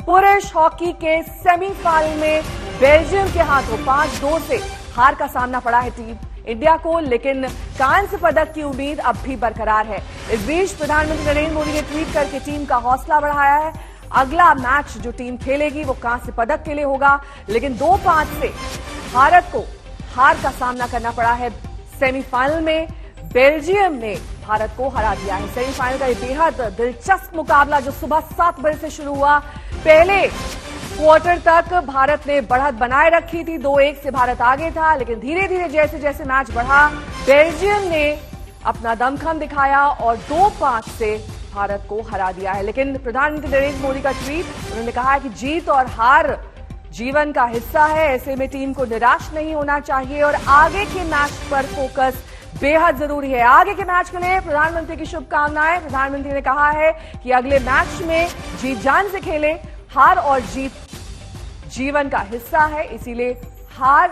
पुरुष हॉकी के सेमीफाइनल में बेल्जियम के हाथों 5-2 से हार का सामना पड़ा है टीम इंडिया को, लेकिन कांस्य पदक की उम्मीद अब भी बरकरार है। इस बीच प्रधानमंत्री नरेंद्र मोदी ने ट्वीट करके टीम का हौसला बढ़ाया है। अगला मैच जो टीम खेलेगी वो कांस्य पदक के लिए होगा, लेकिन 2-5 से भारत को हार का सामना करना पड़ा है। सेमीफाइनल में बेल्जियम ने भारत को हरा दिया है। सेमीफाइनल का ये बेहद दिलचस्प मुकाबला जो सुबह 7 बजे से शुरू हुआ, पहले क्वार्टर तक भारत ने बढ़त बनाए रखी थी, 2-1 से भारत आगे था, लेकिन धीरे धीरे जैसे जैसे मैच बढ़ा बेल्जियम ने अपना दमखम दिखाया और 2-5 से भारत को हरा दिया है। लेकिन प्रधानमंत्री नरेंद्र मोदी का ट्वीट, उन्होंने कहा है कि जीत और हार जीवन का हिस्सा है, ऐसे में टीम को निराश नहीं होना चाहिए और आगे के मैच पर फोकस बेहद जरूरी है। आगे के मैच के लिए प्रधानमंत्री की शुभकामनाएं। प्रधानमंत्री ने कहा है कि अगले मैच में जीत जान से खेलें, हार और जीत जीवन का हिस्सा है, इसीलिए हार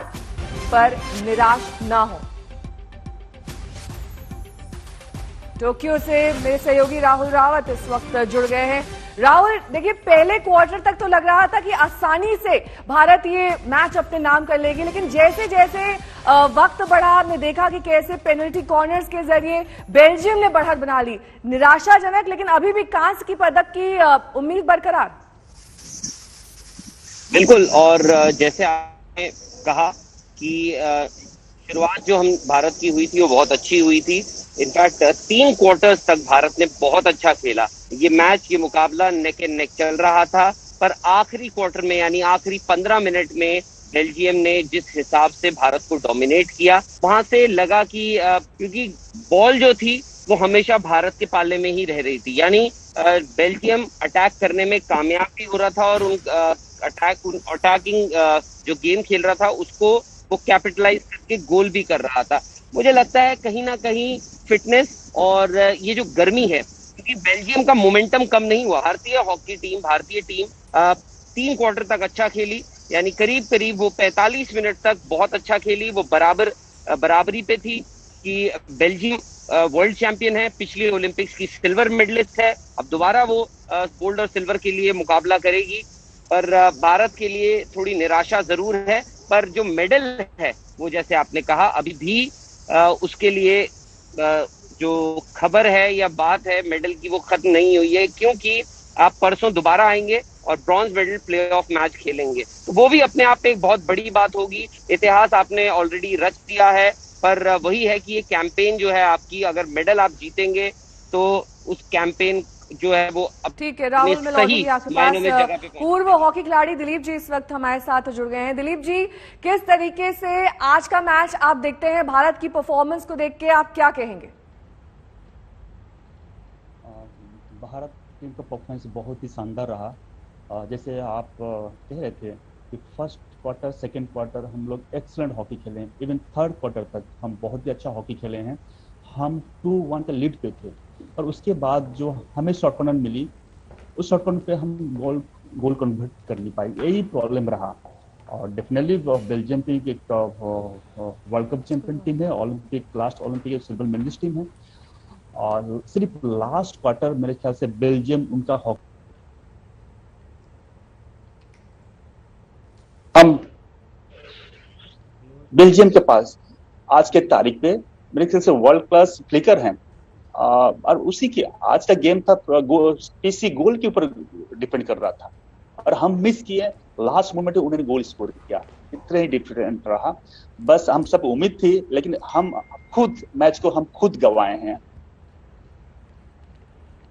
पर निराश ना हो। टोक्यो से मेरे सहयोगी राहुल रावत इस वक्त जुड़ गए हैं। राहुल, देखिए पहले क्वार्टर तक तो लग रहा था कि आसानी से भारत ये मैच अपने नाम कर लेगी, लेकिन जैसे जैसे वक्त बढ़ा हमने देखा कि कैसे पेनल्टी कॉर्नर्स के जरिए बेल्जियम ने बढ़त बना ली। निराशाजनक, लेकिन अभी भी कांस्य की पदक की उम्मीद बरकरार। बिल्कुल, और जैसे आपने कहा कि शुरुआत जो हम भारत की हुई थी वो बहुत अच्छी हुई थी। इनफैक्ट 3 क्वार्टर्स तक भारत ने बहुत अच्छा खेला। ये मैच, ये मुकाबला नेक एंड नेक चल रहा था, पर आखिरी क्वार्टर में यानी आखिरी 15 मिनट में बेल्जियम ने जिस हिसाब से भारत को डोमिनेट किया, वहां से लगा कि क्योंकि बॉल जो थी वो हमेशा भारत के पाले में ही रह रही थी, यानी बेल्जियम अटैक करने में कामयाब भी हो रहा था और उन अटैकिंग जो गेम खेल रहा था उसको वो कैपिटलाइज करके गोल भी कर रहा था। मुझे लगता है कहीं ना कहीं फिटनेस और ये जो गर्मी है, क्योंकि बेल्जियम का मोमेंटम कम नहीं हुआ। भारतीय टीम 3 क्वार्टर तक अच्छा खेली, यानी करीब करीब वो 45 मिनट तक बहुत अच्छा खेली। वो बराबरी पे थी कि बेल्जियम वर्ल्ड चैंपियन है, पिछली ओलंपिक्स की सिल्वर मेडलिस्ट है, अब दोबारा वो गोल्ड और सिल्वर के लिए मुकाबला करेगी। पर भारत के लिए थोड़ी निराशा जरूर है, पर जो मेडल है वो जैसे आपने कहा अभी भी उसके लिए जो खबर है या बात है मेडल की वो खत्म नहीं हुई है, क्योंकि आप परसों दोबारा आएंगे और ब्रॉन्ज मेडल प्लेऑफ मैच खेलेंगे, तो वो भी अपने आप में एक बहुत बड़ी बात होगी। इतिहास आपने ऑलरेडी रच दिया है, पर वही है कि ये कैंपेन जो है आपकी, अगर मेडल आप जीतेंगे तो उस कैंपेन जो है वो अब ठीक है। राहुल, मैं लौटूंगी आपके पास। पूर्व हॉकी खिलाड़ी दिलीप जी इस वक्त हमारे साथ जुड़ गए हैं। दिलीप जी, किस तरीके से आज का मैच आप देखते हैं? भारत की परफॉर्मेंस को देख के आप क्या कहेंगे? भारत टीम का परफॉर्मेंस बहुत ही शानदार रहा। जैसे आप कह रहे थे कि फर्स्ट क्वार्टर, सेकेंड क्वार्टर हम लोग एक्सीलेंट हॉकी खेले हैं, इवन थर्ड क्वार्टर तक हम बहुत ही अच्छा हॉकी खेले हैं। हम 2-1 के लीड पे थे और उसके बाद जो हमें शॉर्ट कॉर्नर मिली, उस शॉर्ट कॉर्नर पे हम गोल कन्वर्ट कर नहीं पाए, यही प्रॉब्लम रहा। और डेफिनेटली बेल्जियम की एक वर्ल्ड कप चैंपियन टीम है, last Olympic silver medallist team है, और सिर्फ लास्ट क्वार्टर मेरे ख्याल से बेल्जियम उनका हॉकी हम बेल्जियम के पास आज के तारीख पे मेरे ख्याल से वर्ल्ड क्लास फ्लिकर हैं, और उसी की आज का गेम था किसी गोल के ऊपर डिपेंड कर रहा था और हम मिस किए। लास्ट मोमेंट में उन्होंने गोल स्कोर किया, इतना ही डिफरेंट रहा। बस हम सब उम्मीद थी, लेकिन हम मैच को खुद गंवाए हैं।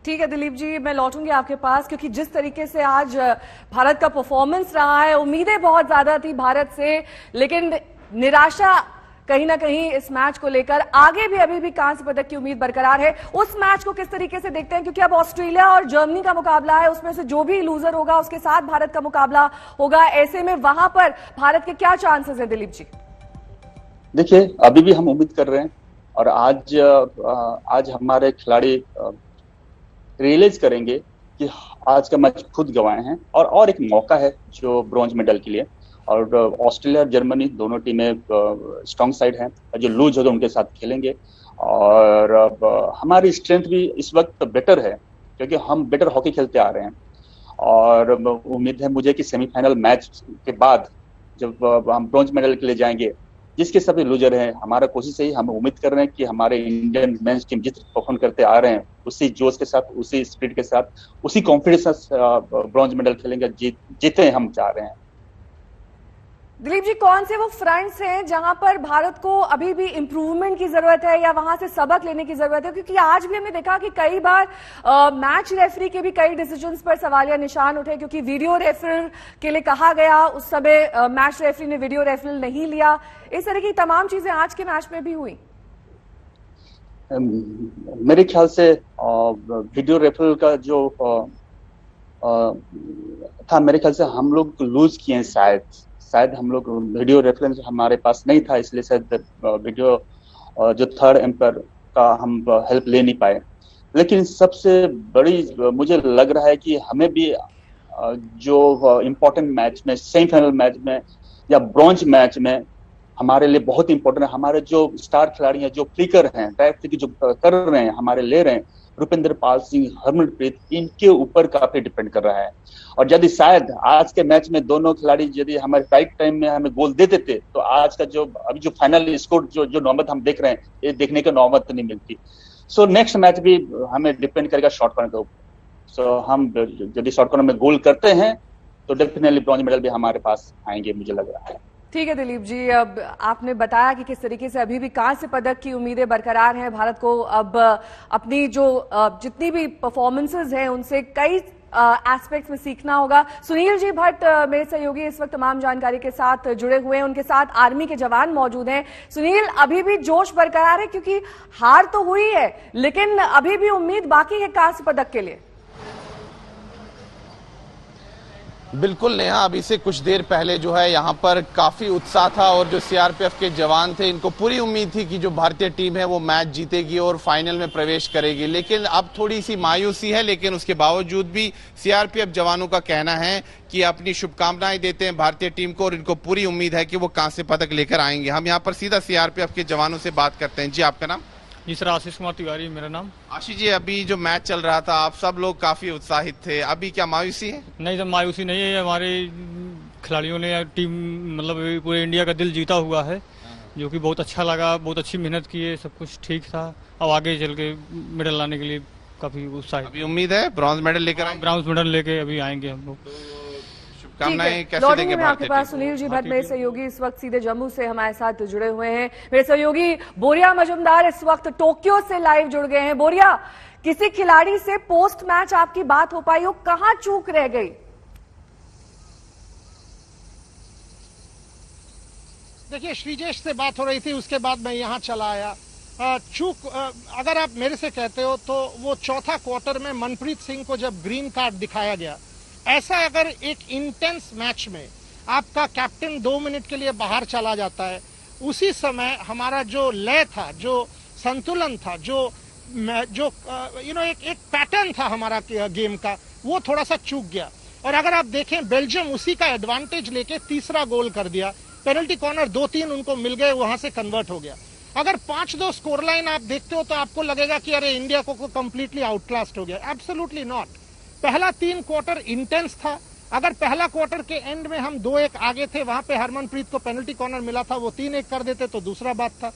ठीक है दिलीप जी, मैं लौटूंगी आपके पास, क्योंकि जिस तरीके से आज भारत का परफॉर्मेंस रहा है, उम्मीदें बहुत ज्यादा थी भारत से, लेकिन निराशा कहीं ना कहीं इस मैच को लेकर। आगे भी अभी भी कांस्य पदक की उम्मीद बरकरार है। उस मैच को किस तरीके से देखते हैं, क्योंकि अब ऑस्ट्रेलिया और जर्मनी का मुकाबला है, उसमें से जो भी लूजर होगा उसके साथ भारत का मुकाबला होगा। ऐसे में वहां पर भारत के क्या चांसेस है दिलीप जी? देखिए, अभी भी हम उम्मीद कर रहे हैं और आज हमारे खिलाड़ी रियलाइज करेंगे कि आज का मैच खुद गंवाए हैं और एक मौका है जो ब्रॉन्ज मेडल के लिए। और ऑस्ट्रेलिया और जर्मनी दोनों टीमें स्ट्रांग साइड हैं, जो लूज होगा उनके साथ खेलेंगे। और हमारी स्ट्रेंथ भी इस वक्त बेटर है, क्योंकि हम बेटर हॉकी खेलते आ रहे हैं। और उम्मीद है मुझे कि सेमीफाइनल मैच के बाद जब हम ब्रॉन्ज मेडल के लिए जाएंगे, जिसके सभी लूजर हैं, हमारा कोशिश है, हम उम्मीद कर रहे हैं कि हमारे इंडियन मेंस टीम जिस परफॉर्म करते आ रहे हैं उसी जोश के साथ, उसी स्पिरिट के साथ, उसी कॉन्फिडेंस के साथ ब्रॉन्ज मेडल खेलेंगे, जीते हम चाह रहे हैं। दिलीप जी, कौन से वो फ्रंट्स हैं जहां पर भारत को अभी भी इंप्रूवमेंट की जरूरत है या वहां से सबक लेने की जरूरत है? क्योंकि आज भी हमने देखा कि कई बार मैच रेफरी के भी कई डिसीजंस पर सवालिया निशान उठे, क्योंकि वीडियो रेफरल के लिए कहा गया, उस समय मैच रेफरी ने वीडियो रेफरल नहीं लिया। इस तरह की तमाम चीजें आज के मैच में भी हुई। मेरे ख्याल से वीडियो रेफरल का जो था, मेरे ख्याल से हम लोग लूज किए हैं। शायद हम लोग वीडियो रेफरेंस हमारे पास नहीं था, इसलिए शायद वीडियो जो थर्ड एम्पायर का हम हेल्प ले नहीं पाए। लेकिन सबसे बड़ी मुझे लग रहा है कि हमें भी जो इम्पोर्टेंट मैच में, सेमीफाइनल मैच में या ब्रॉन्ज मैच में हमारे लिए बहुत इंपॉर्टेंट है, हमारे जो स्टार खिलाड़ी हैं, जो फ्लिकर हैं, डायरेक्ट जो कर रहे हैं, हमारे ले रहे हैं, रुपिंदर पाल सिंह, हरमनप्रीत, इनके ऊपर काफी डिपेंड कर रहा है। और यदि शायद आज के मैच में दोनों खिलाड़ी यदि हमारे राइट टाइम में हमें गोल दे देते तो आज का जो अभी जो फाइनल स्कोर जो नौबत हम देख रहे हैं, ये देखने की नौबत नहीं मिलती। सो नेक्स्ट मैच भी हमें डिपेंड करेगा शॉर्ट कॉर्नर के ऊपर। सो हम यदि शॉर्ट कॉर्नर में गोल करते हैं तो डेफिनेटली ब्रॉन्ज मेडल भी हमारे पास आएंगे, मुझे लग रहा है। ठीक है दिलीप जी, अब आपने बताया कि किस तरीके से अभी भी कांस्य पदक की उम्मीदें बरकरार हैं। भारत को अब अपनी जो जितनी भी परफॉर्मेंसेज हैं उनसे कई एस्पेक्ट्स में सीखना होगा। सुनील जी भट्ट मेरे सहयोगी इस वक्त तमाम जानकारी के साथ जुड़े हुए हैं, उनके साथ आर्मी के जवान मौजूद हैं। सुनील, अभी भी जोश बरकरार है? क्योंकि हार तो हुई है लेकिन अभी भी उम्मीद बाकी है कांस्य पदक के लिए। बिल्कुल नेहा, अभी से कुछ देर पहले जो है यहाँ पर काफी उत्साह था और जो सीआरपीएफ के जवान थे, इनको पूरी उम्मीद थी कि जो भारतीय टीम है वो मैच जीतेगी और फाइनल में प्रवेश करेगी। लेकिन अब थोड़ी सी मायूसी है, लेकिन उसके बावजूद भी सीआरपीएफ जवानों का कहना है कि अपनी शुभकामनाएं देते हैं भारतीय टीम को और इनको पूरी उम्मीद है कि वो कांस्य पदक लेकर आएंगे। हम यहाँ पर सीधा सीआरपीएफ के जवानों से बात करते हैं। जी, आपका नाम? जी सर, आशीष कुमार तिवारी मेरा नाम। आशीष जी, अभी जो मैच चल रहा था आप सब लोग काफी उत्साहित थे, अभी क्या मायूसी है? नहीं सर, मायूसी नहीं है। हमारे खिलाड़ियों ने टीम मतलब पूरे इंडिया का दिल जीता हुआ है, जो कि बहुत अच्छा लगा। बहुत अच्छी मेहनत की है, सब कुछ ठीक था। अब आगे चल के मेडल लाने के लिए काफी उत्साहित। अभी उम्मीद है ब्रॉन्ज मेडल लेकर आएंगे? ब्रॉन्ज मेडल लेके अभी आएंगे हम लोग। लौटेंगे मैं आपके पास। सुनील जी भट्ट मेरे सहयोगी इस वक्त सीधे जम्मू से हमारे साथ जुड़े हुए हैं। मेरे सहयोगी बोरिया मजुमदार इस वक्त टोक्यो से लाइव जुड़ गए हैं। बोरिया, किसी खिलाड़ी से पोस्ट मैच आपकी बात हो पाई हो, कहां चूक रह गई? देखिए, श्रीजेश से बात हो रही थी, उसके बाद मैं यहाँ चला आया। चूक अगर आप मेरे से कहते हो तो वो चौथा क्वार्टर में मनप्रीत सिंह को जब ग्रीन कार्ड दिखाया गया, ऐसा अगर एक इंटेंस मैच में आपका कैप्टन 2 मिनट के लिए बाहर चला जाता है, उसी समय हमारा जो लय था, जो संतुलन था, जो एक पैटर्न था हमारा गेम का, वो थोड़ा सा चूक गया। और अगर आप देखें, बेल्जियम उसी का एडवांटेज लेके तीसरा गोल कर दिया। पेनल्टी कॉर्नर 2-3 उनको मिल गए, वहां से कन्वर्ट हो गया। अगर 5-2 स्कोर लाइन आप देखते हो तो आपको लगेगा कि अरे इंडिया को कंप्लीटली आउटक्लास्ड हो गया। Absolutely not. पहला 3 क्वार्टर इंटेंस था। अगर पहला क्वार्टर के एंड में हम 2-1 आगे थे, वहां पे हरमनप्रीत को पेनल्टी कॉर्नर मिला था, वो 3-1 कर देते तो दूसरा बात था।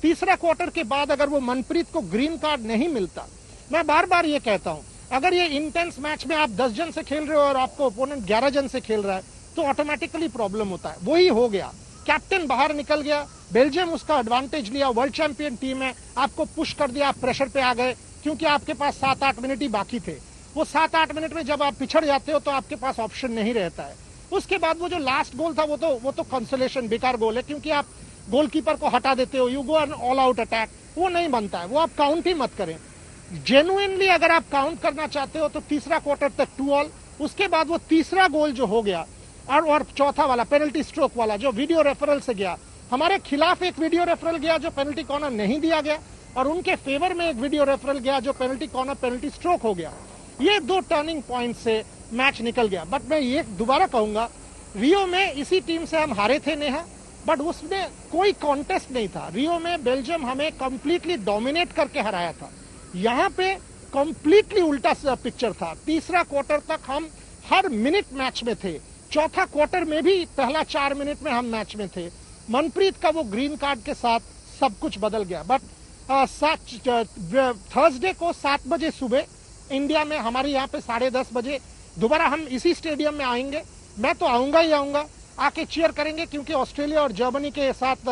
तीसरा क्वार्टर के बाद अगर वो मनप्रीत को ग्रीन कार्ड नहीं मिलता, मैं बार बार ये कहता हूं, अगर ये इंटेंस मैच में आप 10 जन से खेल रहे हो और आपको ओपोनेंट 11 जन से खेल रहा है तो ऑटोमेटिकली प्रॉब्लम होता है। वही हो गया, कैप्टन बाहर निकल गया, बेल्जियम उसका एडवांटेज लिया, वर्ल्ड चैंपियन टीम है, आपको पुश कर दिया, आप प्रेशर पे आ गए क्योंकि आपके पास 7-8 मिनट ही बाकी थे। वो 7-8 मिनट में जब आप पिछड़ जाते हो तो आपके पास ऑप्शन नहीं रहता है। उसके बाद वो जो लास्ट गोल था वो तो कंसोलेशन बेकार गोल है, क्योंकि आप गोलकीपर को हटा देते हो, you go an all out attack, वो नहीं बनता है, वो आप काउंट ही मत करें। जेन्युइनली अगर आप काउंट करना चाहते हो तो तीसरा क्वार्टर तक 2 ऑल, उसके बाद वो तीसरा गोल जो हो गया और चौथा वाला पेनल्टी स्ट्रोक वाला जो वीडियो रेफरल से गया, हमारे खिलाफ एक वीडियो रेफरल गया जो पेनल्टी कॉर्नर नहीं दिया गया, और उनके फेवर में एक वीडियो रेफरल गया जो पेनल्टी कॉर्नर पेनल्टी स्ट्रोक हो गया। ये 2 टर्निंग पॉइंट से मैच निकल गया। बट मैं ये दोबारा कहूंगा, रियो में इसी टीम से हम हारे थे नेहा, बट उसमें कोई कॉन्टेस्ट नहीं था। रियो में बेल्जियम हमें कंप्लीटली डोमिनेट करके हराया था। यहाँ पे कंप्लीटली उल्टा पिक्चर था। तीसरा क्वार्टर तक हम हर मिनट मैच में थे। चौथा क्वार्टर में भी पहला 4 मिनट में हम मैच में थे। मनप्रीत का वो ग्रीन कार्ड के साथ सब कुछ बदल गया। बट थर्सडे को 7 बजे सुबह इंडिया में, हमारे यहाँ पे 10:30 बजे दोबारा हम इसी स्टेडियम में आएंगे। मैं तो आऊंगा ही आऊंगा, आके चीयर करेंगे, क्योंकि ऑस्ट्रेलिया और जर्मनी के साथ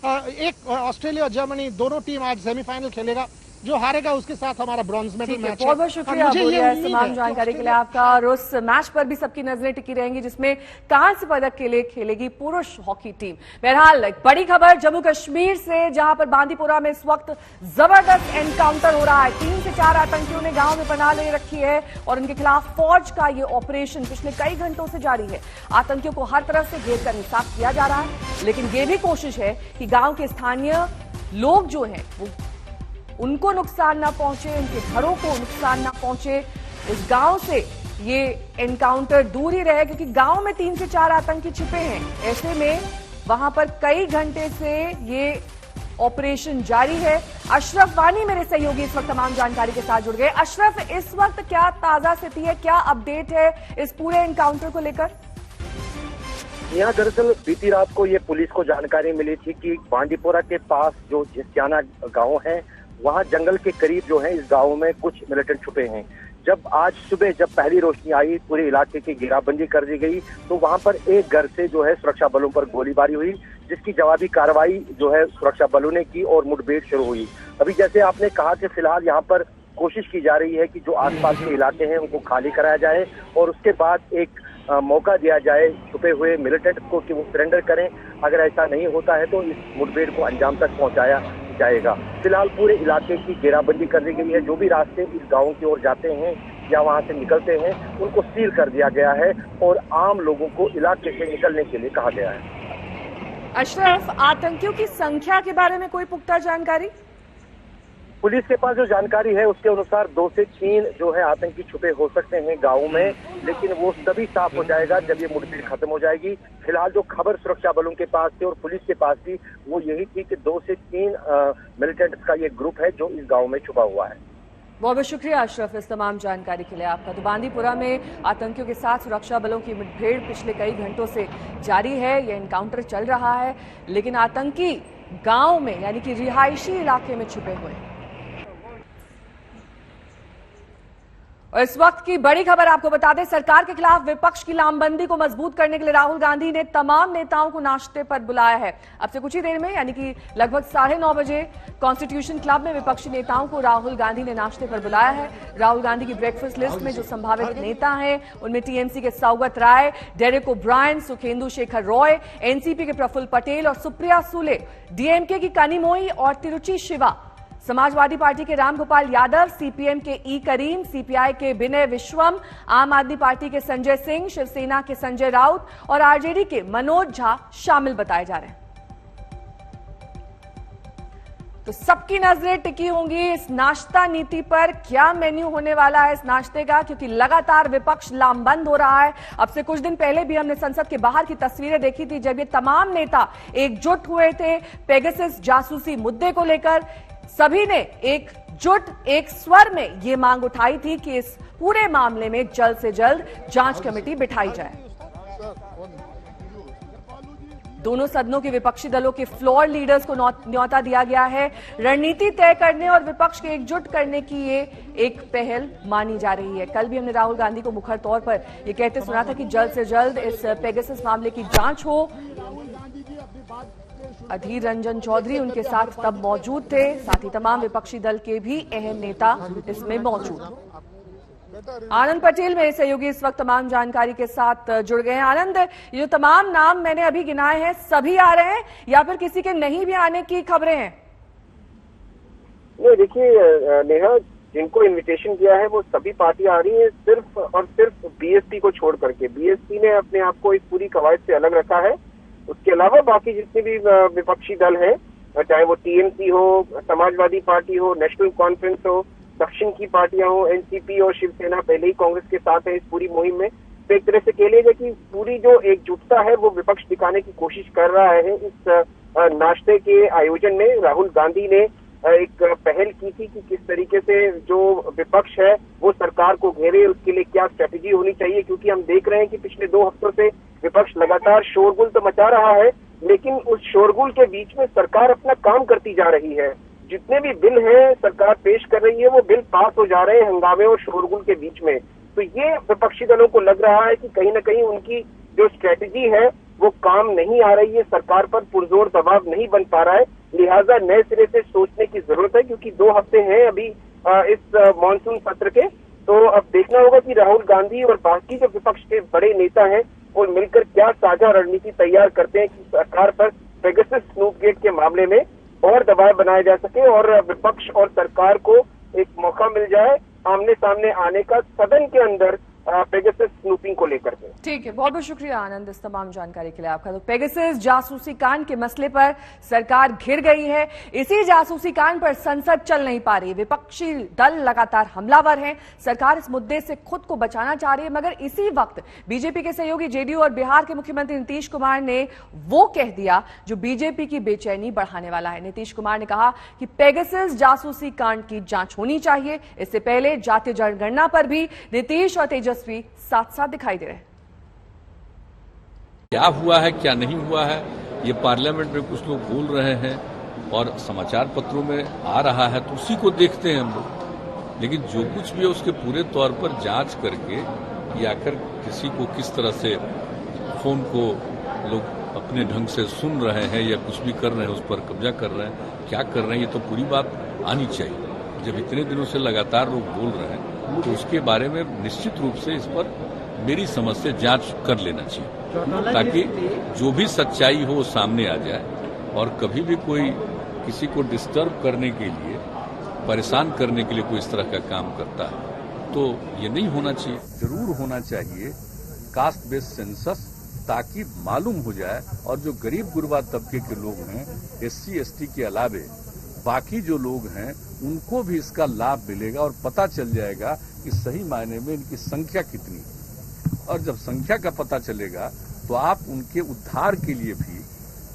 ऑस्ट्रेलिया और जर्मनी दोनों टीम आज सेमीफाइनल खेलेगा। जो हारेगा उसके साथ हमारा ब्रॉन्ज मेडल मैच है। बहुत बहुत शुक्रिया तमाम जानकारी के लिए आपका। और उस मैच पर भी सबकी नजरें टिकी रहेंगी जिसमें कांस्य पदक के लिए खेलेगी पुरुष हॉकी टीम। बहरहाल एक बड़ी खबर जम्मू कश्मीर से, जहां पर बांदीपुरा में इस वक्त जबरदस्त एनकाउंटर हो रहा है। 3 से 4 आतंकियों ने गांव में पनाह ले रखी है और उनके खिलाफ फौज का ये ऑपरेशन पिछले कई घंटों से जारी है। आतंकियों को हर तरफ से घेर कर निसाफ किया जा रहा है, लेकिन ये भी कोशिश है कि गांव के स्थानीय लोग जो हैं वो उनको नुकसान ना पहुंचे, उनके घरों को नुकसान ना पहुंचे। इस गांव से ये एनकाउंटर दूर ही रहे, क्योंकि गांव में 3 से 4 आतंकी छिपे हैं। ऐसे में वहां पर कई घंटे से ये ऑपरेशन जारी है। अशरफ वानी मेरे सहयोगी इस वक्त तमाम जानकारी के साथ जुड़ गए। अशरफ, इस वक्त क्या ताजा स्थिति है, क्या अपडेट है इस पूरे एनकाउंटर को लेकर? यहाँ दरअसल बीती रात को ये पुलिस को जानकारी मिली थी कि बांदीपुरा के पास जो झिस्याना गांव है, वहाँ जंगल के करीब जो है इस गांव में कुछ मिलिटेंट छुपे हैं। जब आज सुबह जब पहली रोशनी आई, पूरे इलाके की घेराबंदी कर दी गई, तो वहां पर एक घर से जो है सुरक्षा बलों पर गोलीबारी हुई, जिसकी जवाबी कार्रवाई जो है सुरक्षा बलों ने की और मुठभेड़ शुरू हुई। अभी जैसे आपने कहा कि फिलहाल यहाँ पर कोशिश की जा रही है कि जो आसपास के इलाके हैं उनको खाली कराया जाए और उसके बाद एक मौका दिया जाए छुपे हुए मिलिटेंट को कि वो सरेंडर करें। अगर ऐसा नहीं होता है तो इस मुठभेड़ को अंजाम तक पहुंचाया जाएगा। फिलहाल पूरे इलाके की घेराबंदी कर दी गई है। जो भी रास्ते इस गांव की ओर जाते हैं या वहां से निकलते हैं उनको सील कर दिया गया है और आम लोगों को इलाके से निकलने के लिए कहा गया है। अशरफ, आतंकियों की संख्या के बारे में कोई पुख्ता जानकारी? पुलिस के पास जो जानकारी है उसके अनुसार 2 से 3 जो है आतंकी छुपे हो सकते हैं गांव में, लेकिन वो सभी साफ हो जाएगा जब ये मुठभेड़ खत्म हो जाएगी। फिलहाल जो खबर सुरक्षा बलों के पास थी और पुलिस के पास थी वो यही थी कि 2 से 3 मिलिटेंट्स का ये ग्रुप है जो इस गांव में छुपा हुआ है। बहुत बहुत शुक्रिया अशरफ इस तमाम जानकारी के लिए आपका। तो बांदीपुरा में आतंकियों के साथ सुरक्षा बलों की मुठभेड़ पिछले कई घंटों से जारी है। यह एनकाउंटर चल रहा है, लेकिन आतंकी गांव में यानी कि रिहायशी इलाके में छुपे हुए हैं। और इस वक्त की बड़ी खबर आपको बता दें, सरकार के खिलाफ विपक्ष की लामबंदी को मजबूत करने के लिए राहुल गांधी ने तमाम नेताओं को नाश्ते पर बुलाया है। अब से कुछ ही देर में यानी कि लगभग 9:30 बजे कॉन्स्टिट्यूशन क्लब में विपक्षी नेताओं को राहुल गांधी ने नाश्ते पर बुलाया है। राहुल गांधी की ब्रेकफास्ट लिस्ट में जो संभावित नेता हैं उनमें टीएमसी के Saugata Roy, Derek O'Brien, Sukhendu Sekhar Roy, NCP के प्रफुल्ल पटेल और सुप्रिया सुले, डीएमके की कनिमोई और तिरुचि शिवा, समाजवादी पार्टी के रामगोपाल यादव, सीपीएम के ई करीम, सीपीआई के विनय विश्वम, आम आदमी पार्टी के संजय सिंह, शिवसेना के संजय राउत और आरजेडी के मनोज झा शामिल बताए जा रहे हैं। तो सबकी नजरें टिकी होंगी इस नाश्ता नीति पर। क्या मेन्यू होने वाला है इस नाश्ते का, क्योंकि लगातार विपक्ष लामबंद हो रहा है। अब से कुछ दिन पहले भी हमने संसद के बाहर की तस्वीरें देखी थी जब ये तमाम नेता एकजुट हुए थे पेगासस जासूसी मुद्दे को लेकर। सभी ने एकजुट एक स्वर में ये मांग उठाई थी कि इस पूरे मामले में जल्द से जल्द जांच कमेटी बिठाई जाए। दोनों सदनों के विपक्षी दलों के फ्लोर लीडर्स को न्योता दिया गया है। रणनीति तय करने और विपक्ष के एकजुट करने की ये एक पहल मानी जा रही है। कल भी हमने राहुल गांधी को मुखर तौर पर यह कहते सुना था कि जल्द से जल्द इस पेगासस मामले की जांच हो। अधीर रंजन चौधरी उनके साथ तब मौजूद थे, साथ ही तमाम विपक्षी दल के भी अहम नेता इसमें मौजूद। आनंद पटेल मेरे सहयोगी इस वक्त तमाम जानकारी के साथ जुड़ गए हैं। आनंद, ये जो तमाम नाम मैंने अभी गिनाए हैं सभी आ रहे हैं या फिर किसी के नहीं भी आने की खबरें हैं? नहीं, देखिए नेहा, जिनको इनविटेशन किया है वो सभी पार्टियां आ रही हैं, सिर्फ और सिर्फ बीएसपी को छोड़ करके। बीएसपी ने अपने आप को इस पूरी कवायद से अलग रखा है। उसके अलावा बाकी जितने भी विपक्षी दल हैं, चाहे वो टीएमसी हो, समाजवादी पार्टी हो, नेशनल कॉन्फ्रेंस हो, दक्षिण की पार्टियां हो, एनसीपी और शिवसेना पहले ही कांग्रेस के साथ है इस पूरी मुहिम में। तो एक तरह से कह लीजिए कि पूरी जो एकजुटता है वो विपक्ष दिखाने की कोशिश कर रहा है। इस नाश्ते के आयोजन में राहुल गांधी ने एक पहल की थी कि किस तरीके से जो विपक्ष है वो सरकार को घेरे, उसके लिए क्या स्ट्रेटेजी होनी चाहिए, क्योंकि हम देख रहे हैं कि पिछले 2 हफ्तों से विपक्ष लगातार शोरगुल तो मचा रहा है, लेकिन उस शोरगुल के बीच में सरकार अपना काम करती जा रही है। जितने भी बिल हैं सरकार पेश कर रही है वो बिल पास हो जा रहे हैं हंगामे और शोरगुल के बीच में। तो ये विपक्षी दलों को लग रहा है कि कहीं ना कहीं उनकी जो स्ट्रेटेजी है वो काम नहीं आ रही है, सरकार पर पुरजोर दबाव नहीं बन पा रहा है, लिहाजा नए सिरे से सोचने की जरूरत है, क्योंकि 2 हफ्ते हैं अभी इस मानसून सत्र के। तो अब देखना होगा कि राहुल गांधी और बाकी जो विपक्ष के बड़े नेता हैं वो मिलकर क्या साझा रणनीति तैयार करते हैं कि सरकार पर पेगासस स्नूपगेट के मामले में और दबाव बनाया जा सके और विपक्ष और सरकार को एक मौका मिल जाए आमने सामने आने का सदन के अंदर पेगासस स्नूपिंग को लेकर के। ठीक है, बहुत बहुत शुक्रिया आनंद इस तमाम जानकारी के लिए आपका। तो पेगासस जासूसी कांड के मसले पर सरकार घिर गई है। इसी जासूसी कांड पर संसद चल नहीं पा रही, विपक्षी दल लगातार हमलावर हैं, सरकार इस मुद्दे से खुद को बचाना चाह रही है, मगर इसी वक्त बीजेपी के सहयोगी जेडीयू और बिहार के मुख्यमंत्री नीतीश कुमार ने वो कह दिया जो बीजेपी की बेचैनी बढ़ाने वाला है। नीतीश कुमार ने कहा कि पेगासस जासूसी कांड की जांच होनी चाहिए। इससे पहले जातीय जनगणना पर भी नीतीश और तेजस्वी साथ साथ दिखाई दे रहे हैं। क्या हुआ है क्या नहीं हुआ है ये पार्लियामेंट में कुछ लोग बोल रहे हैं और समाचार पत्रों में आ रहा है, तो उसी को देखते हैं हम लोग। लेकिन जो कुछ भी है उसके पूरे तौर पर जांच करके या आकर किसी को किस तरह से फोन को लोग अपने ढंग से सुन रहे हैं या कुछ भी कर रहे हैं, उस पर कब्जा कर रहे हैं, क्या कर रहे हैं, ये तो पूरी बात आनी चाहिए। जब इतने दिनों से लगातार लोग बोल रहे हैं तो उसके बारे में निश्चित रूप से इस पर मेरी समझ से जांच कर लेना चाहिए, ताकि जो भी सच्चाई हो वो सामने आ जाए। और कभी भी कोई किसी को डिस्टर्ब करने के लिए, परेशान करने के लिए कोई इस तरह का काम करता है तो ये नहीं होना चाहिए। जरूर होना चाहिए कास्ट बेस्ड सेंसस, ताकि मालूम हो जाए और जो गरीब गुरबा तबके के लोग हैं, SC ST के अलावे बाकी जो लोग हैं उनको भी इसका लाभ मिलेगा और पता चल जाएगा कि सही मायने में इनकी संख्या कितनी है। और जब संख्या का पता चलेगा तो आप उनके उद्धार के लिए भी,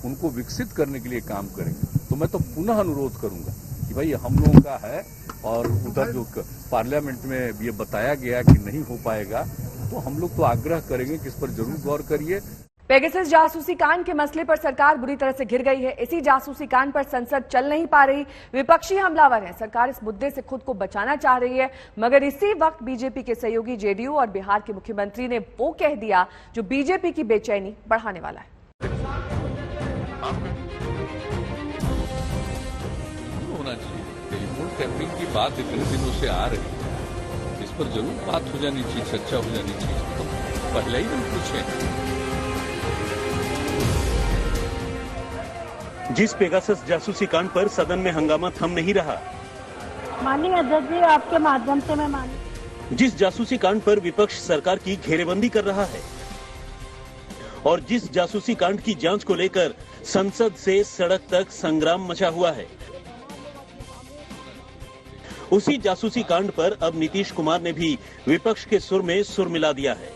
उनको विकसित करने के लिए काम करेंगे। तो मैं तो पुनः अनुरोध करूंगा कि भाई हम लोगों का है और उधर जो पार्लियामेंट में ये बताया गया कि नहीं हो पाएगा, तो हम लोग तो आग्रह करेंगे कि इस पर जरूर गौर करिए। पेगासस जासूसी कांड के मसले पर सरकार बुरी तरह से घिर गई है। इसी जासूसी कांड पर संसद चल नहीं पा रही, विपक्षी हमलावर हैं, सरकार इस मुद्दे से खुद को बचाना चाह रही है, मगर इसी वक्त बीजेपी के सहयोगी जेडीयू और बिहार के मुख्यमंत्री ने वो कह दिया जो बीजेपी की बेचैनी बढ़ाने वाला है। होना चाहिए, टेलीफोन टैपिंग की बात इतने दिनों से आ रही है, इस पर जरूर बात हो जानी चाहिए, चर्चा हो जानी चाहिए। तो पहले ही हम पूछे जिस पेगासस जासूसी कांड पर सदन में हंगामा थम नहीं रहा। माननीय अध्यक्ष जी, आपके माध्यम से मैं माननीय जिस जासूसी कांड पर विपक्ष सरकार की घेरेबंदी कर रहा है और जिस जासूसी कांड की जांच को लेकर संसद से सड़क तक संग्राम मचा हुआ है, उसी जासूसी कांड पर अब नीतीश कुमार ने भी विपक्ष के सुर में सुर मिला दिया है।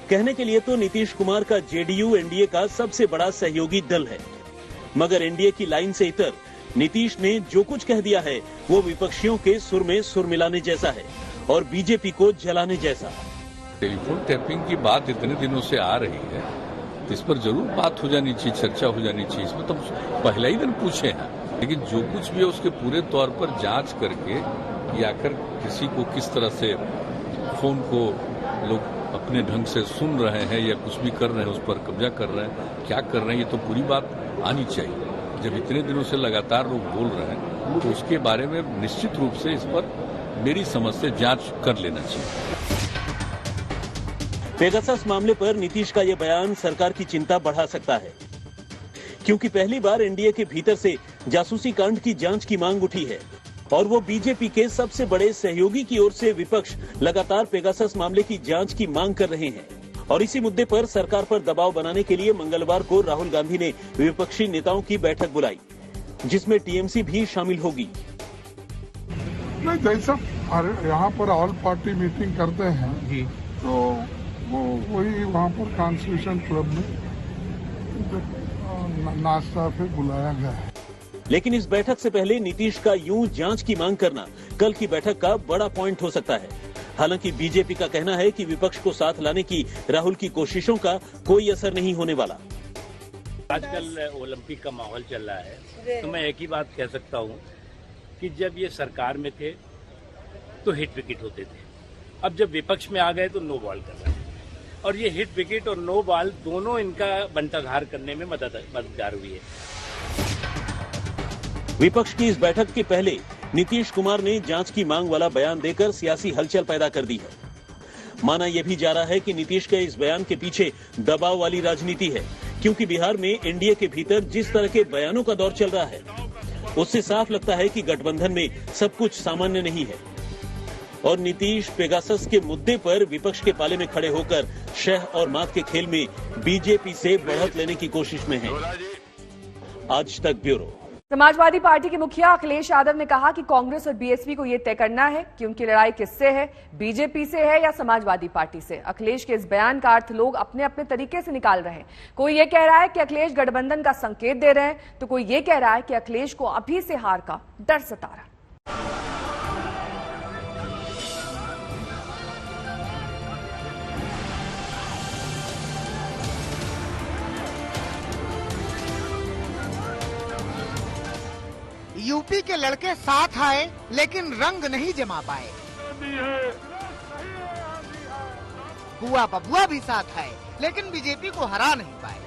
कहने के लिए तो नीतीश कुमार का जेडीयू एनडीए का सबसे बड़ा सहयोगी दल है, मगर एनडीए की लाइन से इतर नीतीश ने जो कुछ कह दिया है वो विपक्षियों के सुर में सुर मिलाने जैसा है और बीजेपी को जलाने जैसा। टेलीफोन टैपिंग की बात इतने दिनों से आ रही है, इस पर जरूर बात हो जानी चाहिए, चर्चा हो जानी चाहिए। इसमें तो पहले ही दिन पूछे हैं, लेकिन जो कुछ भी है उसके पूरे तौर पर जांच करके या आकर किसी को किस तरह से फोन को लोग अपने ढंग से सुन रहे हैं या कुछ भी कर रहे हैं, उस पर कब्जा कर रहे हैं, क्या कर रहे हैं, ये तो पूरी बात आनी चाहिए। जब इतने दिनों से लगातार लोग बोल रहे हैं तो उसके बारे में निश्चित रूप से इस पर मेरी समझ से जांच कर लेना चाहिए। पेगासस मामले पर नीतीश का यह बयान सरकार की चिंता बढ़ा सकता है, क्योंकि पहली बार एनडीए के भीतर से जासूसी कांड की जांच की मांग उठी है और वो बीजेपी के सबसे बड़े सहयोगी की ओर से विपक्ष लगातार पेगासस मामले की जांच की मांग कर रहे हैं। और इसी मुद्दे पर सरकार पर दबाव बनाने के लिए मंगलवार को राहुल गांधी ने विपक्षी नेताओं की बैठक बुलाई, जिसमें टीएमसी भी शामिल होगी। जैसा यहाँ पर ऑल पार्टी मीटिंग करते हैं जी, तो वो वही वहाँ पर कॉन्स्टिट्यूशन क्लब में नाश्ता पे बुलाया गया है। लेकिन इस बैठक से पहले नीतीश का यूं जांच की मांग करना कल की बैठक का बड़ा पॉइंट हो सकता है। हालांकि बीजेपी का कहना है कि विपक्ष को साथ लाने की राहुल की कोशिशों का कोई असर नहीं होने वाला। आजकल ओलंपिक का माहौल चल रहा है, तो मैं एक ही बात कह सकता हूं कि जब ये सरकार में थे तो हिट विकेट होते थे, अब जब विपक्ष में आ गए तो नो बॉल कर रहे हैं, और ये हिट विकेट और नो बॉल दोनों इनका बंटाधार करने में मददगार हुई है। विपक्ष की इस बैठक के पहले नीतीश कुमार ने जांच की मांग वाला बयान देकर सियासी हलचल पैदा कर दी है। माना यह भी जा रहा है कि नीतीश के इस बयान के पीछे दबाव वाली राजनीति है, क्योंकि बिहार में एनडीए के भीतर जिस तरह के बयानों का दौर चल रहा है उससे साफ लगता है कि गठबंधन में सब कुछ सामान्य नहीं है और नीतीश पेगासस के मुद्दे पर विपक्ष के पाले में खड़े होकर शह और मात के खेल में बीजेपी से बढ़त लेने की कोशिश में है। आज तक ब्यूरो। समाजवादी पार्टी के मुखिया अखिलेश यादव ने कहा कि कांग्रेस और बीएसपी को यह तय करना है कि उनकी लड़ाई किससे है, बीजेपी से है या समाजवादी पार्टी से। अखिलेश के इस बयान का अर्थ लोग अपने अपने तरीके से निकाल रहे हैं। कोई ये कह रहा है कि अखिलेश गठबंधन का संकेत दे रहे हैं, तो कोई ये कह रहा है कि अखिलेश को अभी से हार का डर सता रहा है। यूपी के लड़के साथ आए लेकिन रंग नहीं जमा पाए। बुआ बबुआ भी साथ आए लेकिन बीजेपी को हरा नहीं पाए।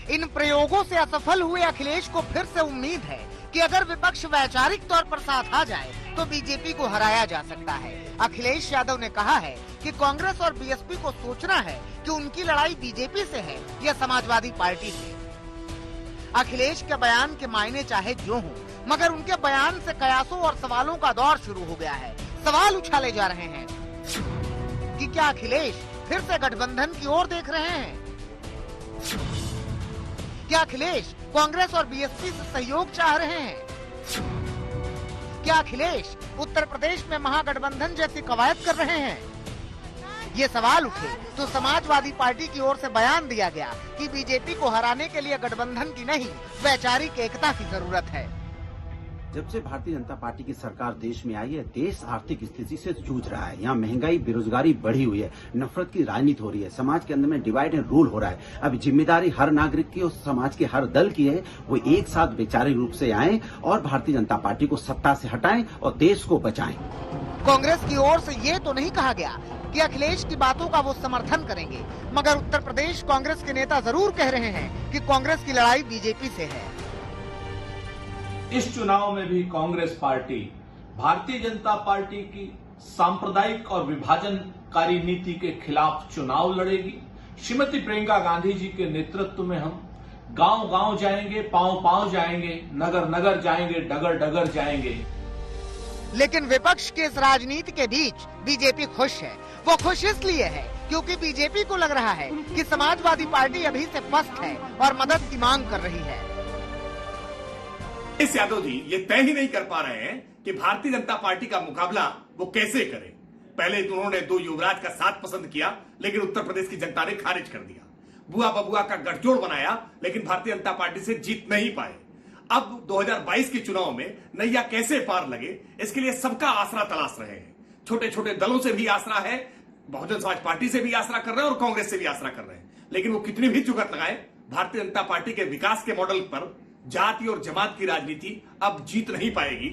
इन प्रयोगों से असफल हुए अखिलेश को फिर से उम्मीद है कि अगर विपक्ष वैचारिक तौर पर साथ आ जाए तो बीजेपी को हराया जा सकता है। अखिलेश यादव ने कहा है कि कांग्रेस और बीएसपी को सोचना है कि उनकी लड़ाई बीजेपी से है या समाजवादी पार्टी से। अखिलेश के बयान के मायने चाहे जो हों, मगर उनके बयान से कयासों और सवालों का दौर शुरू हो गया है। सवाल उछाले जा रहे हैं कि क्या अखिलेश फिर से गठबंधन की ओर देख रहे हैं? क्या अखिलेश कांग्रेस और बीएसपी से सहयोग चाह रहे हैं? क्या अखिलेश उत्तर प्रदेश में महागठबंधन जैसी कवायद कर रहे हैं? ये सवाल उठे तो समाजवादी पार्टी की ओर से बयान दिया गया कि बीजेपी को हराने के लिए गठबंधन की नहीं, वैचारिक एकता की जरूरत है। जब से भारतीय जनता पार्टी की सरकार देश में आई है, देश आर्थिक स्थिति से जूझ रहा है। यहाँ महंगाई, बेरोजगारी बढ़ी हुई है, नफरत की राजनीति हो रही है, समाज के अंदर में डिवाइड एंड रूल हो रहा है। अब जिम्मेदारी हर नागरिक की और समाज के हर दल की है, वो एक साथ वैचारिक रूप से आए और भारतीय जनता पार्टी को सत्ता से हटाएं और देश को बचाएं। कांग्रेस की ओर से ये तो नहीं कहा गया कि अखिलेश की बातों का वो समर्थन करेंगे, मगर उत्तर प्रदेश कांग्रेस के नेता जरूर कह रहे हैं कि कांग्रेस की लड़ाई बीजेपी से है। इस चुनाव में भी कांग्रेस पार्टी भारतीय जनता पार्टी की सांप्रदायिक और विभाजनकारी नीति के खिलाफ चुनाव लड़ेगी। श्रीमती प्रियंका गांधी जी के नेतृत्व में हम गांव-गांव जाएंगे, पांव-पांव जाएंगे, नगर-नगर जाएंगे, डगर-डगर जाएंगे। लेकिन विपक्ष के इस राजनीति के बीच बीजेपी खुश है। वो खुश इसलिए है क्योंकि बीजेपी को लग रहा है कि समाजवादी पार्टी अभी से पस्त है और मदद की मांग कर रही है। इस यादव जी ये तय ही नहीं कर पा रहे हैं कि भारतीय जनता पार्टी का मुकाबला वो कैसे करें। पहले उन्होंने 2 युवराज का साथ पसंद किया, लेकिन उत्तर प्रदेश की जनता ने खारिज कर दिया। बुआ बबुआ का गठजोड़ बनाया, लेकिन भारतीय जनता पार्टी से जीत नहीं पाए। अब 2022 के चुनाव में नैया कैसे पार लगे, इसके लिए सबका आसरा तलाश रहे हैं। छोटे छोटे दलों से भी आसरा है, बहुजन समाज पार्टी से भी आसरा कर रहे हैं और कांग्रेस से भी आसरा कर रहे हैं। लेकिन वो कितनी भी जुगत लगाए, भारतीय जनता पार्टी के विकास के मॉडल पर जाति और जमात की राजनीति अब जीत नहीं पाएगी।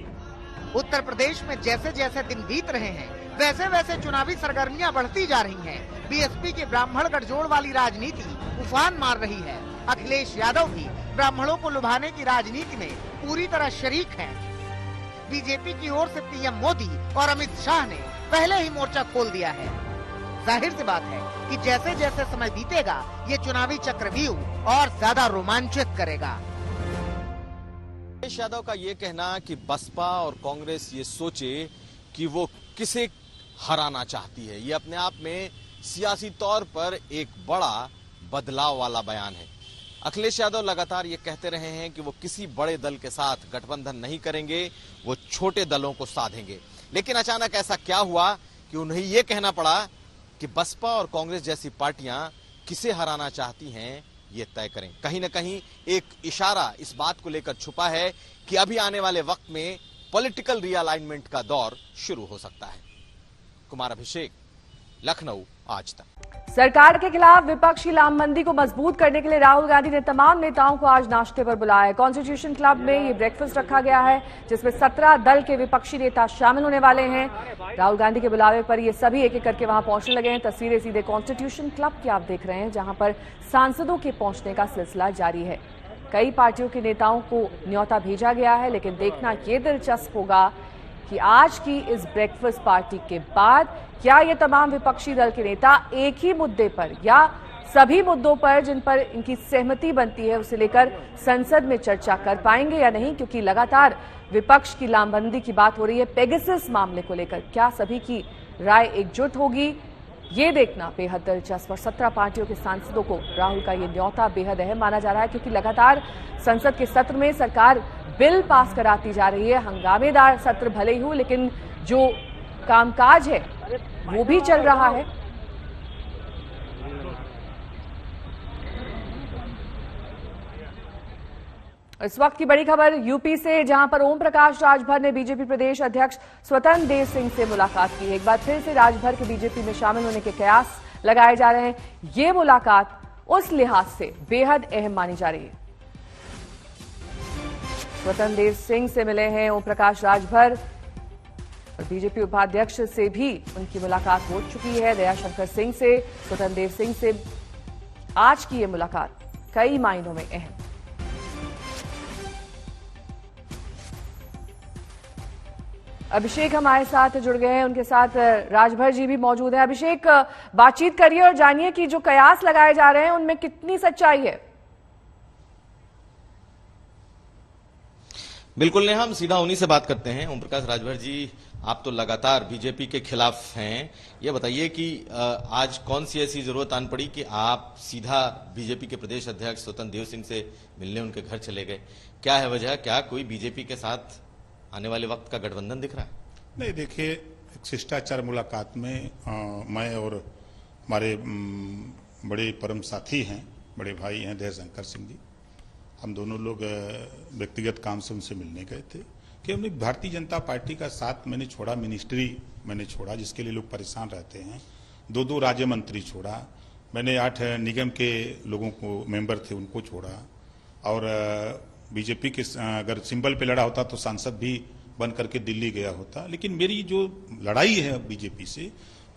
उत्तर प्रदेश में जैसे जैसे दिन बीत रहे हैं, वैसे वैसे चुनावी सरगर्मियां बढ़ती जा रही हैं। बीएसपी की ब्राह्मण गठजोड़ वाली राजनीति उफान मार रही है। अखिलेश यादव भी ब्राह्मणों को लुभाने की राजनीति में पूरी तरह शरीक हैं। बीजेपी की ओर से पीएम मोदी और अमित शाह ने पहले ही मोर्चा खोल दिया है। जाहिर सी बात है कि जैसे जैसे समय बीतेगा, ये चुनावी चक्रव्यूह और ज्यादा रोमांचित करेगा। अखिलेश यादव का ये कहना कि बसपा और कांग्रेस ये सोचे कि वो किसे हराना चाहती है, ये अपने आप में सियासी तौर पर एक बड़ा बदलाव वाला बयान है। अखिलेश यादव लगातार ये कहते रहे हैं कि वो किसी बड़े दल के साथ गठबंधन नहीं करेंगे, वो छोटे दलों को साधेंगे। लेकिन अचानक ऐसा क्या हुआ कि उन्हें ये कहना पड़ा कि बसपा और कांग्रेस जैसी पार्टियां किसे हराना चाहती हैं, ये तय करें। कहीं ना कहीं एक इशारा इस बात को लेकर छुपा है कि अभी आने वाले वक्त में पॉलिटिकल रीअलाइनमेंट का दौर शुरू हो सकता है। कुमार अभिषेक, लखनऊ, आज तक। सरकार के खिलाफ विपक्षी लामबंदी को मजबूत करने के लिए राहुल गांधी ने तमाम नेताओं को आज नाश्ते पर बुलाया है। कॉन्स्टिट्यूशन क्लब में ये ब्रेकफास्ट रखा गया है, जिसमें 17 दल के विपक्षी नेता शामिल होने वाले हैं। राहुल गांधी के बुलावे पर ये सभी एक एक करके वहां पहुंचने लगे हैं। तस्वीरें सीधे कॉन्स्टिट्यूशन क्लब की आप देख रहे हैं, जहां पर सांसदों के पहुंचने का सिलसिला जारी है। कई पार्टियों के नेताओं को न्योता भेजा गया है, लेकिन देखना यह दिलचस्प होगा कि आज की इस ब्रेकफास्ट पार्टी के बाद क्या ये तमाम विपक्षी दल के नेता एक ही मुद्दे पर या सभी मुद्दों पर जिन पर इनकी सहमति बनती है उसे लेकर संसद में चर्चा कर पाएंगे या नहीं, क्योंकि लगातार विपक्ष की लामबंदी की बात हो रही है। पेगासस मामले को लेकर क्या सभी की राय एकजुट होगी, ये देखना बेहद दिलचस्प। और 17 पार्टियों के सांसदों को राहुल का ये न्योता बेहद अहम माना जा रहा है, क्योंकि लगातार संसद के सत्र में सरकार बिल पास कराती जा रही है। हंगामेदार सत्र भले ही हो, लेकिन जो कामकाज है वो भी चल रहा है। इस वक्त की बड़ी खबर यूपी से, जहां पर ओम प्रकाश राजभर ने बीजेपी प्रदेश अध्यक्ष स्वतंत्र देव सिंह से मुलाकात की है। एक बार फिर से राजभर के बीजेपी में शामिल होने के कयास लगाए जा रहे हैं। ये मुलाकात उस लिहाज से बेहद अहम मानी जा रही है। स्वतंत्र देव सिंह से मिले हैं ओम प्रकाश राजभर और बीजेपी उपाध्यक्ष से भी उनकी मुलाकात हो चुकी है। दयाशंकर सिंह से, स्वतंत्र देव सिंह से आज की ये मुलाकात कई मायनों में अहम। अभिषेक हमारे साथ जुड़ गए हैं, उनके साथ राजभर जी भी मौजूद हैं। अभिषेक, बातचीत करिए और जानिए कि जो कयास लगाए जा रहे हैं उनमें कितनी सच्चाई है। बिल्कुल नेहा, हम सीधा उन्हीं से बात करते हैं। ओम प्रकाश राजभर जी, आप तो लगातार बीजेपी के खिलाफ हैं, ये बताइए कि आज कौन सी ऐसी जरूरत आन पड़ी कि आप सीधा बीजेपी के प्रदेश अध्यक्ष स्वतंत्र देव सिंह से मिलने उनके घर चले गए? क्या है वजह? क्या कोई बीजेपी के साथ आने वाले वक्त का गठबंधन दिख रहा है? नहीं, देखिए, एक शिष्टाचार मुलाकात में मैं और हमारे बड़े परम साथी हैं, बड़े भाई हैं दयाशंकर सिंह जी, हम दोनों लोग व्यक्तिगत काम से उनसे मिलने गए थे कि हमने भारतीय जनता पार्टी का साथ मैंने छोड़ा, मिनिस्ट्री मैंने छोड़ा जिसके लिए लोग परेशान रहते हैं, 2 राज्य मंत्री छोड़ा, मैंने 8 निगम के लोगों को मेंबर थे उनको छोड़ा, और बीजेपी के अगर सिंबल पे लड़ा होता तो सांसद भी बन करके दिल्ली गया होता। लेकिन मेरी जो लड़ाई है बीजेपी से,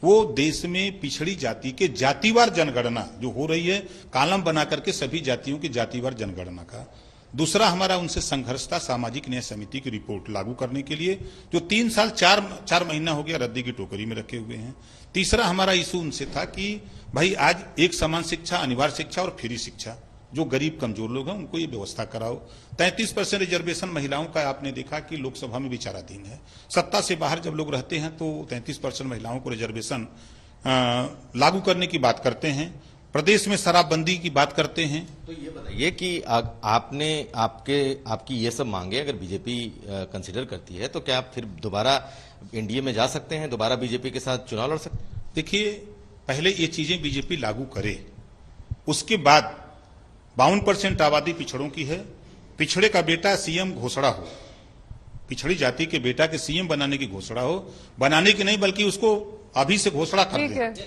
वो देश में पिछड़ी जाति के जातिवार जनगणना जो हो रही है, कॉलम बना करके सभी जातियों की जातिवार जनगणना का। दूसरा हमारा उनसे संघर्ष था सामाजिक न्याय समिति की रिपोर्ट लागू करने के लिए, जो 3 साल 4 महीना हो गया रद्दी की टोकरी में रखे हुए हैं। तीसरा हमारा इशू उनसे था कि भाई आज एक समान शिक्षा, अनिवार्य शिक्षा और फ्री शिक्षा, जो गरीब कमजोर लोग हैं उनको ये व्यवस्था कराओ। 33% रिजर्वेशन महिलाओं का आपने देखा कि लोकसभा में विचाराधीन है। सत्ता से बाहर जब लोग रहते हैं तो 33% महिलाओं को रिजर्वेशन लागू करने की बात करते हैं, प्रदेश में शराबबंदी की बात करते हैं। तो ये बताइए कि आपने आपकी ये सब मांगे अगर बीजेपी कंसिडर करती है तो क्या आप फिर दोबारा एनडीए में जा सकते हैं, दोबारा बीजेपी के साथ चुनाव लड़ सकते हैं? देखिए, पहले ये चीजें बीजेपी लागू करे, उसके बाद 52% आबादी पिछड़ों की है, पिछड़े का बेटा सीएम घोषणा हो, पिछड़ी जाति के बेटा के सीएम बनाने की घोषणा हो, बनाने की नहीं बल्कि उसको अभी से घोषणा कर दे।